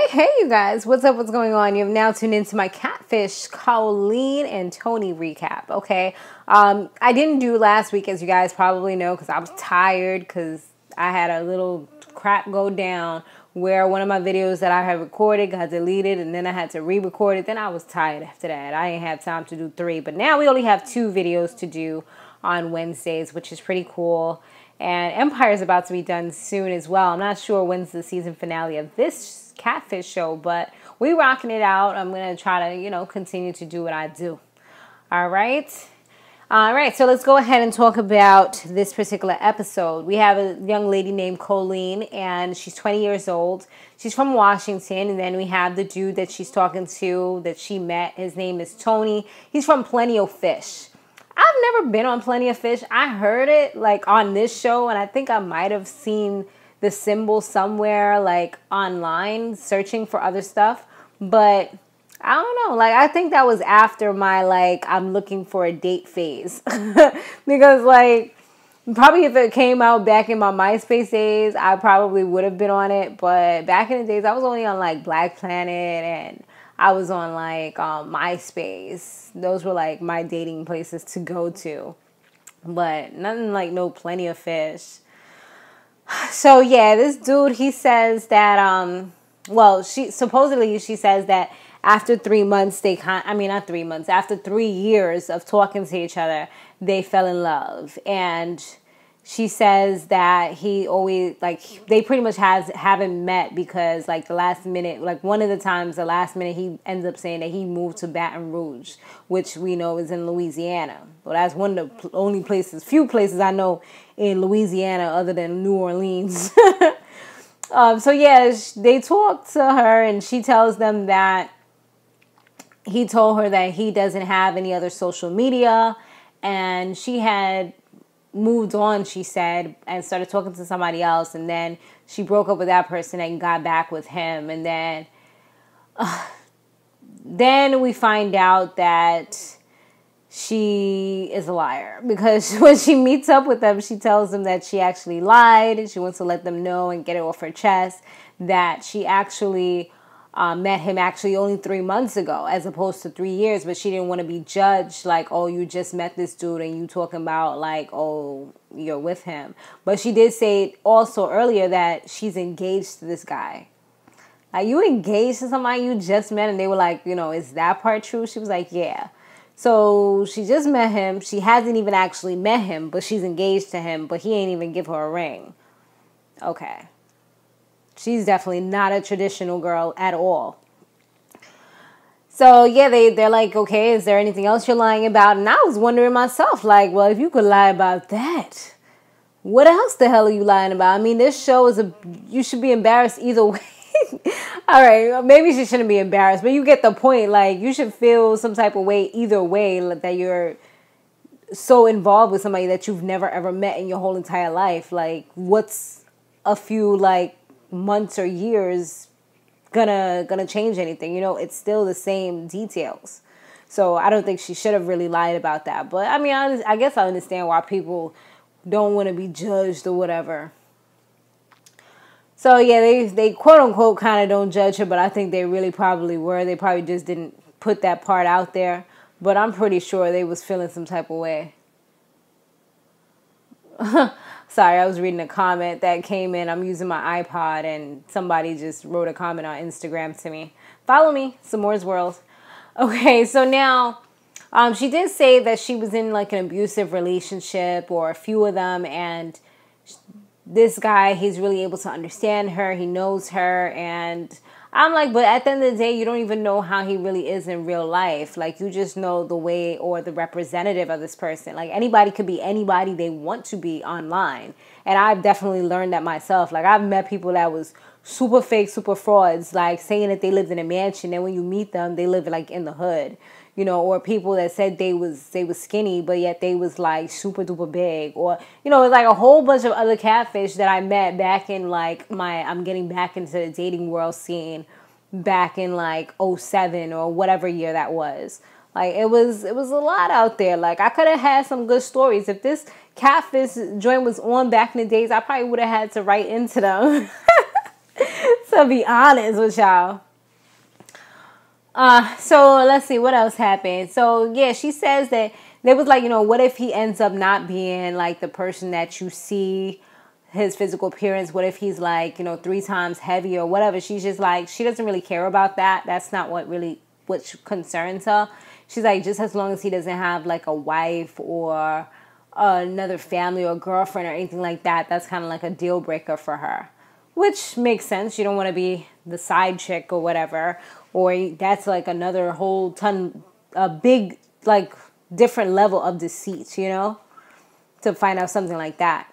Hey you guys, what's up, what's going on? You have now tuned into my Catfish, Colleen, and Tony recap, okay? I didn't do last week, as you guys probably know, because I was tired, because I had a little crap go down where one of my videos that I had recorded got deleted, and then I had to re-record it. Then I was tired after that. I didn't have time to do 3, but now we only have 2 videos to do on Wednesdays, which is pretty cool. And Empire is about to be done soon as well. I'm not sure when's the season finale of this Catfish show, but we rocking it out. I'm going to try to, continue to do what I do. All right. So let's go ahead and talk about this particular episode. We have a young lady named Colleen, and she's 20 years old. She's from Washington, and then we have the dude that she's talking to that she met. His name is Tony. He's from Plenty of Fish. I've never been on Plenty of Fish. I heard it on this show, and I think I might have seen the symbol somewhere online searching for other stuff. But I don't know. I think that was after my I'm looking for a date phase. Because probably if it came out back in my MySpace days, I probably would have been on it. But back in the days, I was only on Black Planet, and I was on MySpace. Those were my dating places to go to. But nothing no Plenty of Fish. So yeah, this dude, he says that she says that after 3 months after 3 years of talking to each other, they fell in love. And she says that he always, they pretty much haven't met because, the last minute, one of the times, the last minute, he ends up saying that he moved to Baton Rouge, which we know is in Louisiana. Well, that's one of the few places I know in Louisiana other than New Orleans. So, yeah, they talk to her, and she tells them that he told her that he doesn't have any other social media, and she had moved on, she said, and started talking to somebody else, and then she broke up with that person and got back with him. And then we find out that she is a liar, because when she meets up with them, she tells them that she actually lied, and she wants to let them know and get it off her chest that she actually met him only 3 months ago as opposed to 3 years, but she didn't want to be judged oh, you just met this dude and you talking about oh, you're with him. But she did say also earlier that she's engaged to this guy. You engaged to somebody you just met? And they were is that part true? She was yeah. So she just met him. She hasn't even actually met him, but she's engaged to him, but he ain't even give her a ring. Okay. She's definitely not a traditional girl at all. So, yeah, they're okay, is there anything else you're lying about? And I was wondering myself, well, if you could lie about that, what else the hell are you lying about? I mean, this show you should be embarrassed either way. All right, maybe she shouldn't be embarrassed, but you get the point. You should feel some type of way either way, that you're so involved with somebody that you've never ever met in your whole entire life. What's a few, months or years gonna change anything? It's still the same details. So I don't think she should have really lied about that. But I mean, I guess I understand why people don't want to be judged or whatever. So yeah, they quote unquote kind of don't judge her, but I think they really probably were. They probably just didn't put that part out there, but I'm pretty sure they was feeling some type of way. Sorry, I was reading a comment that came in. I'm using my iPod, and somebody just wrote a comment on Instagram to me. Follow me, Samore's World. Okay, so now she did say that she was in an abusive relationship, or a few of them, and this guy, he's really able to understand her. He knows her, and I'm but at the end of the day, you don't even know how he really is in real life. You just know the way or the representative of this person. Anybody could be anybody they want to be online. And I've definitely learned that myself. I've met people that was super fake, super frauds, saying that they lived in a mansion, and when you meet them, they live in the hood. Or people that said they was skinny, but yet they was super duper big, or it's a whole bunch of other catfish that I met back in I'm getting back into the dating world scene back in '07 or whatever year that was. It was a lot out there. I could have had some good stories. If this Catfish joint was on back in the days, I probably would have had to write into them. So to be honest with y'all. So let's see what else happened. So yeah, she says that they was like, what if he ends up not being like the person that you see his physical appearance? What if he's like, 3 times heavier or whatever? She's just like, she doesn't really care about that. That's not what concerns her. She's like, just as long as he doesn't have like a wife or another family or girlfriend or anything like that, that's kind of like a deal breaker for her. Which makes sense. You don't want to be the side chick or whatever. Or that's like another whole a big, like, different level of deceit, to find out something like that.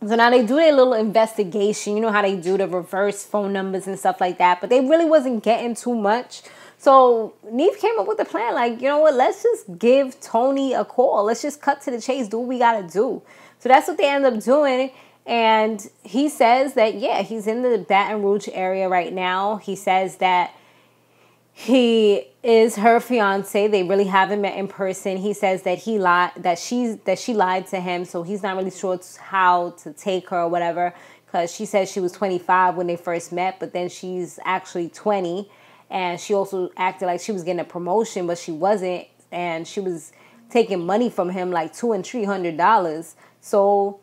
So now they do their little investigation. You know how they do the reverse phone numbers and stuff like that. But they really wasn't getting too much. So Neve came up with a plan. Like, you know what? Let's just give Tony a call. Let's just cut to the chase. Do what we got to do. So that's what they end up doing. And he says that, yeah, he's in the Baton Rouge area right now. He says that he is her fiance. They really haven't met in person. He says that she lied to him, so he's not really sure how to take her or whatever, because she says she was 25 when they first met, but then she's actually 20, and she also acted like she was getting a promotion, but she wasn't, and she was taking money from him, like $200 and $300. So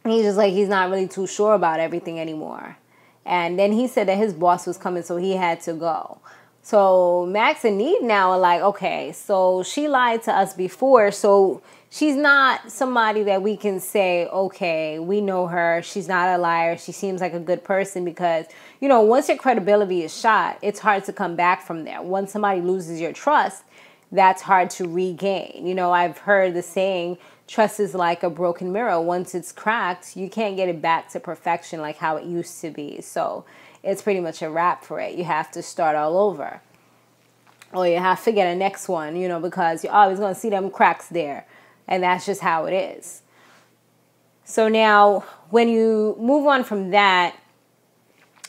he's just like, he's not really too sure about everything anymore. And then he said that his boss was coming, so he had to go. So Max and Neve now are like, okay, so she lied to us before, so she's not somebody that we can say, okay, we know her, she's not a liar, she seems like a good person, because, once your credibility is shot, it's hard to come back from there. Once somebody loses your trust, that's hard to regain. I've heard the saying, trust is like a broken mirror. Once it's cracked, you can't get it back to perfection like how it used to be. So it's pretty much a wrap for it. You have to start all over. Or you have to get a next one, because you're always going to see them cracks there. And that's just how it is. So now, when you move on from that,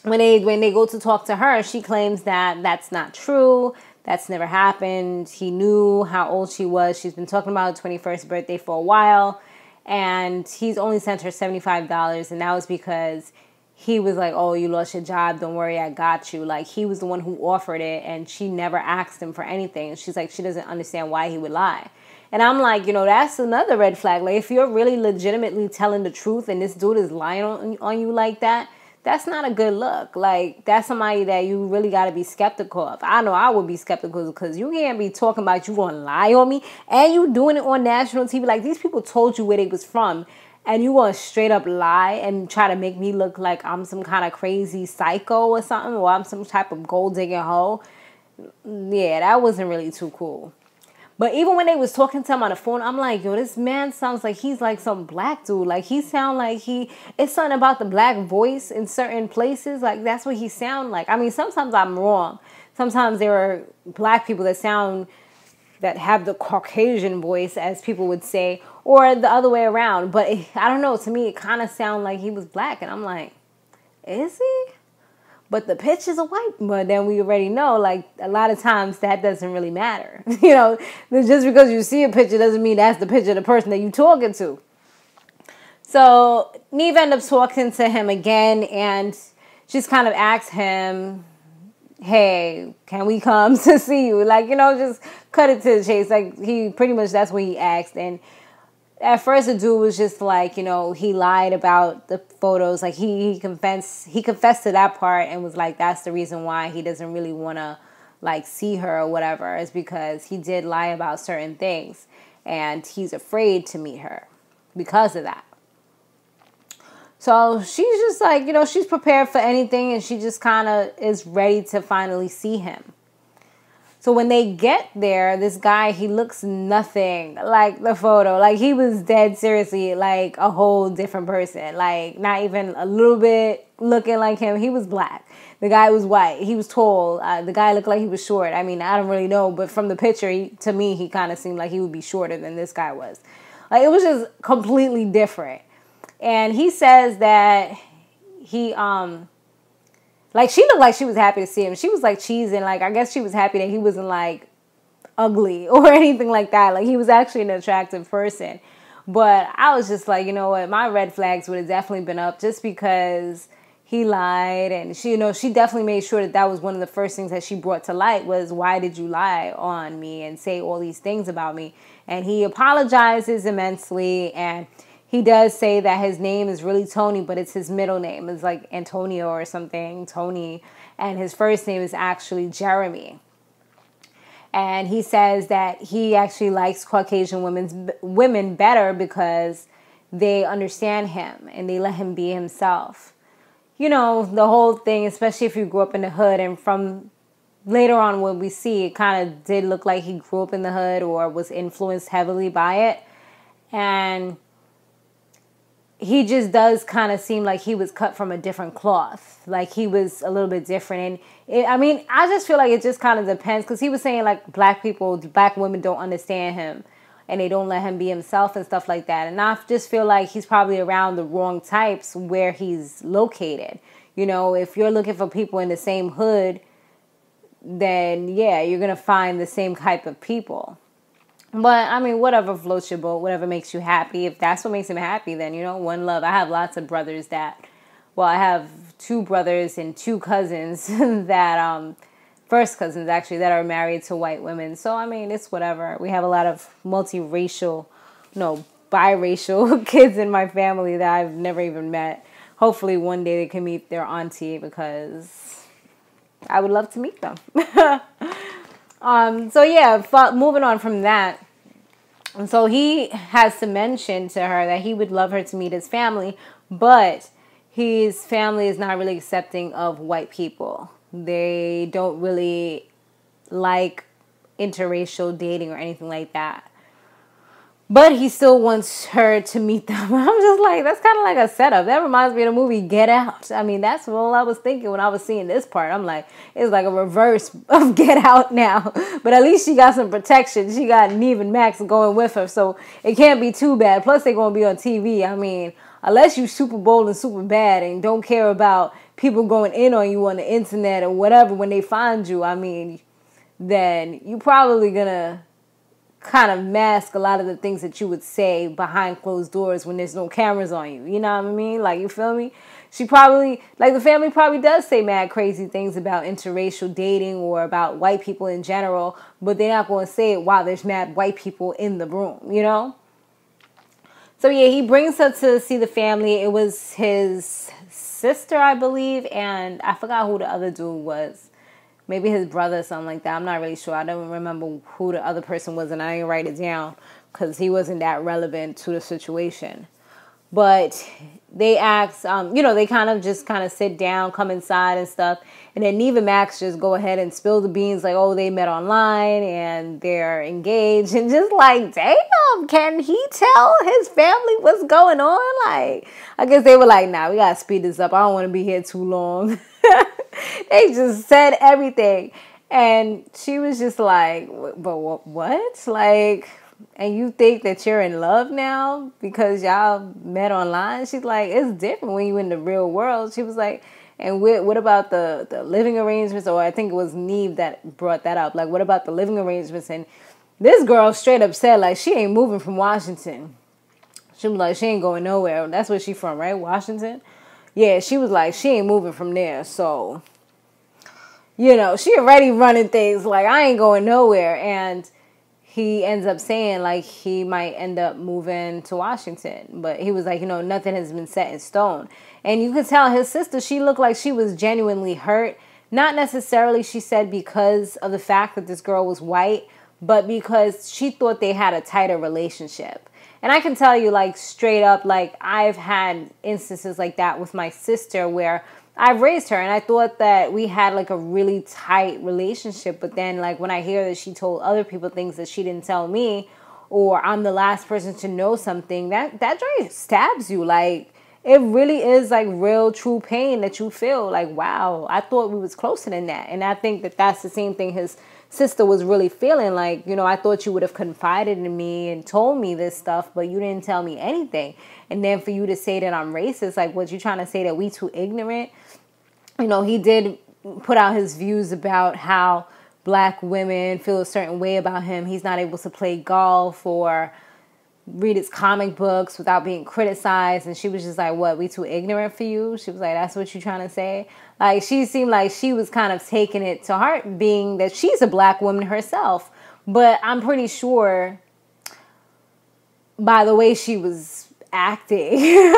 when they go to talk to her, she claims that that's not true. That's never happened. He knew how old she was. She's been talking about her 21st birthday for a while. And he's only sent her $75. And that was because he was like, oh, you lost your job. Don't worry, I got you. Like, he was the one who offered it. And she never asked him for anything. And she's like, she doesn't understand why he would lie. And I'm like, that's another red flag. Like, if you're really legitimately telling the truth and this dude is lying on you like that, that's not a good look. Like, that's somebody that you really got to be skeptical of. I know I would be skeptical, because you can't be talking about you going to lie on me and you doing it on national TV. Like, these people told you where they was from and you going to straight up lie and try to make me look like I'm some kind of crazy psycho or something, or I'm some type of gold digging hoe. Yeah, that wasn't really too cool. But even when they was talking to him on the phone, I'm like, yo, this man sounds like he's like some black dude. Like, he sound like it's something about the black voice in certain places. Like, that's what he sound like. I mean, sometimes I'm wrong. Sometimes there are black people that have the Caucasian voice, as people would say, or the other way around. But I don't know. To me, it kind of sounded like he was black. And I'm like, is he? But the pictures are white. But then we already know, like, a lot of times that doesn't really matter. Just because you see a picture doesn't mean that's the picture of the person that you're talking to. So Neve ended up talking to him again and just kind of asked him, hey, can we come to see you? Like, just cut it to the chase. Like, that's what he asked. And at first, the dude was just like, he lied about the photos. Like, he confessed to that part and was like, that's the reason why he doesn't really want to, like, see her or whatever. Is because he did lie about certain things. And he's afraid to meet her because of that. So she's just like, she's prepared for anything. And she just kind of is ready to finally see him. So when they get there, this guy, he looks nothing like the photo. Like, he was dead seriously like a whole different person. Like, not even a little bit looking like him. He was black. The guy was white. He was tall. The guy looked like he was short. I mean, I don't really know. But from the picture, to me, he kind of seemed like he would be shorter than this guy was. Like, it was just completely different. And he says that he, like, she looked like she was happy to see him. She was, like, cheesing. Like, I guess she was happy that he wasn't, like, ugly or anything like that. Like, he was actually an attractive person. But I was just like, you know what? My red flags would have definitely been up just because he lied, and she, she definitely made sure that that was one of the first things that she brought to light was, why did you lie on me and say all these things about me? And he apologizes immensely, and he does say that his name is really Tony, but it's his middle name. It's like Antonio or something, Tony, and his first name is actually Jeremy. And he says that he actually likes Caucasian women better because they understand him and they let him be himself. The whole thing, especially if you grew up in the hood, and from later on when we see, it kind of did look like he grew up in the hood or was influenced heavily by it. And he just does kind of seem like he was cut from a different cloth. Like he was a little bit different. And I just feel like it just kind of depends, because he was saying like black women don't understand him and they don't let him be himself and stuff like that. And I just feel like he's probably around the wrong types where he's located. If you're looking for people in the same hood, then yeah, you're going to find the same type of people. But, whatever floats your boat, whatever makes you happy. If that's what makes him happy, then, one love. I have lots of brothers I have 2 brothers and 2 cousins that, first cousins actually, that are married to white women. So, it's whatever. We have a lot of biracial kids in my family that I've never even met. Hopefully one day they can meet their auntie, because I would love to meet them. So yeah, moving on from that. And so he has to mention to her that he would love her to meet his family, but his family is not really accepting of white people. They don't really like interracial dating or anything like that. But he still wants her to meet them. I'm just like, that's kind of like a setup. That reminds me of the movie Get Out. That's all I was thinking when I was seeing this part. I'm like, it's like a reverse of Get Out now. But at least she got some protection. She got Neve and Max going with her, so it can't be too bad. Plus, they're going to be on TV. Unless you super bold and super bad and don't care about people going in on you on the internet or whatever when they find you, then you probably going to kind of mask a lot of the things that you would say behind closed doors when there's no cameras on you. You know what I mean? Like, you feel me? She probably, like, the family probably does say mad crazy things about interracial dating or about white people in general, but they're not going to say it while there's mad white people in the room, So yeah, he brings her to see the family. It was his sister, I believe, and I forgot who the other dude was. Maybe his brother or something like that. I'm not really sure. I don't remember who the other person was, and I didn't write it down because he wasn't that relevant to the situation. But they ask, they kind of sit down, come inside and stuff. And then Neve and Max just go ahead and spill the beans like, oh, they met online and they're engaged. And just like, damn, can he tell his family what's going on? Like, I guess they were like, nah, we got to speed this up. I don't want to be here too long. They just said everything. And she was just like, but what? Like, and you think that you're in love now because y'all met online? She's like, it's different when you're in the real world. She was like, and what about the living arrangements? Or I think it was Neve that brought that up. Like, what about the living arrangements? And this girl straight up said, like, she ain't moving from Washington. She was like, she ain't going nowhere. That's where she from, right? Washington? Yeah, she was like, she ain't moving from there. So, she already running things like, I ain't going nowhere. And he ends up saying, like, he might end up moving to Washington. But he was like, nothing has been set in stone. And you could tell his sister, she looked like she was genuinely hurt. Not necessarily, she said, because of the fact that this girl was white, but because she thought they had a tighter relationship. And I can tell you, like, straight up, like, I've had instances like that with my sister where I've raised her and I thought that we had like a really tight relationship. But then, like, when I hear that she told other people things that she didn't tell me, or I'm the last person to know something, that joy stabs you. Like, it really is like real true pain that you feel like, wow, I thought we was closer than that. And I think that that's the same thing his sister was really feeling. Like, I thought you would have confided in me and told me this stuff, but you didn't tell me anything. And then for you to say that I'm racist, like, what you trying to say, that we too ignorant? He did put out his views about how black women feel a certain way about him. He's not able to play golf, or read his comic books without being criticized. And she was just like, what, we too ignorant for you? She was like, that's what you're trying to say? Like, she seemed like she was kind of taking it to heart, being that she's a black woman herself. But I'm pretty sure by the way she was acting,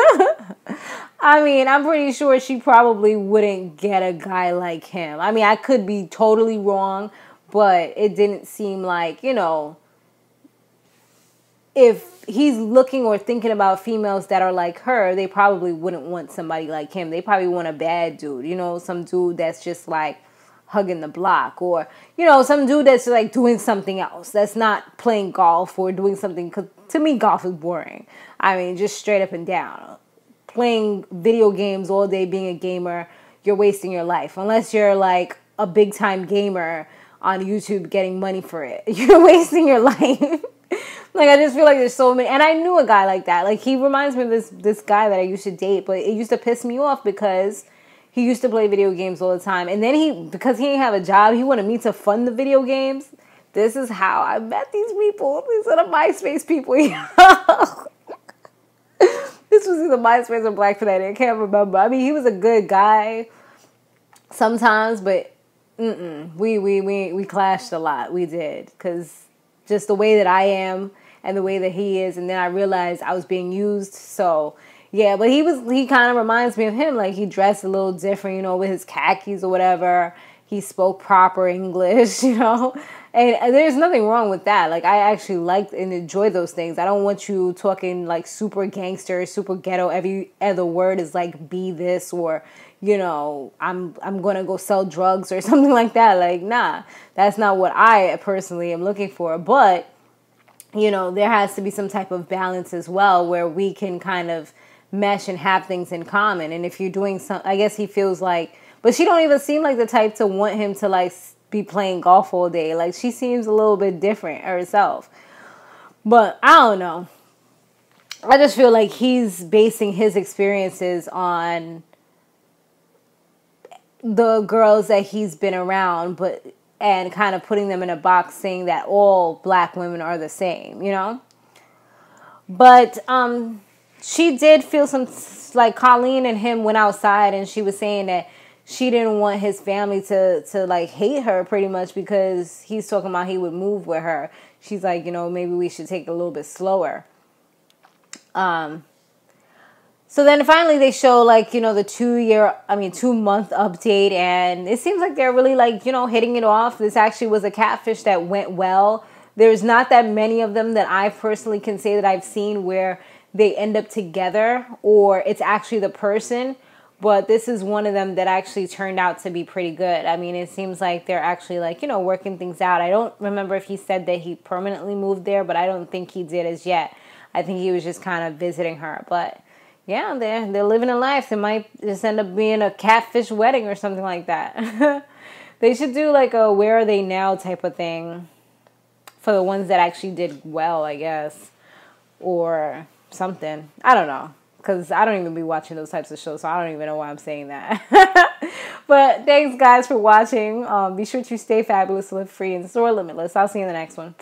I mean, I'm pretty sure she probably wouldn't get a guy like him. I mean, I could be totally wrong, but it didn't seem like, you know, if he's looking or thinking about females that are like her, they probably wouldn't want somebody like him. They probably want a bad dude, you know, some dude that's just like hugging the block, or, you know, some dude that's like doing something else, that's not playing golf or doing something, because to me, golf is boring. I mean, just straight up and down. Playing video games all day, being a gamer, you're wasting your life. Unless you're like a big time gamer on YouTube getting money for it. You're wasting your life. Like, I just feel like there's so many, and I knew a guy like that. Like, he reminds me of this guy that I used to date, but it used to piss me off because he used to play video games all the time. And then because he didn't have a job, he wanted me to fund the video games. This is how I met these people. These are the MySpace people. This was either MySpace or Black Fanatic. I can't remember. I mean, he was a good guy sometimes, but we clashed a lot. We did, because just the way that I am and the way that he is, and then I realized I was being used. So yeah, but he kind of reminds me of him. Like, he dressed a little different, you know, with his khakis or whatever. He spoke proper English, you know, and there's nothing wrong with that. Like, I actually liked and enjoyed those things. I don't want you talking like super gangster, super ghetto. Every other word is like, be this, or, you know, I'm going to go sell drugs or something like that. Like, nah, that's not what I personally am looking for. But, you know, there has to be some type of balance as well, where we can kind of mesh and have things in common. And if you're doing some, I guess he feels like, but she don't even seem like the type to want him to like be playing golf all day. Like, she seems a little bit different herself. But I don't know. I just feel like he's basing his experiences on the girls that he's been around, and kind of putting them in a box, saying that all black women are the same, you know? But she did feel some, like, Colleen and him went outside, and she was saying that she didn't want his family to like hate her, pretty much, because he's talking about he would move with her. She's like, you know, maybe we should take it a little bit slower. So then finally they show, like, you know, the 2-month update, and it seems like they're really, like, you know, hitting it off. This actually was a catfish that went well. There's not that many of them that I personally can say that I've seen where they end up together or it's actually the person. But this is one of them that actually turned out to be pretty good. I mean, it seems like they're actually, like, you know, working things out. I don't remember if he said that he permanently moved there, but I don't think he did as yet. I think he was just kind of visiting her. But yeah, they're living a life. It might just end up being a catfish wedding or something like that. They should do like a where are they now type of thing for the ones that actually did well, I guess. Or something. I don't know. Because I don't even be watching those types of shows, so I don't even know why I'm saying that. But thanks, guys, for watching. Be sure to stay fabulous, live free, and soar limitless. I'll see you in the next one.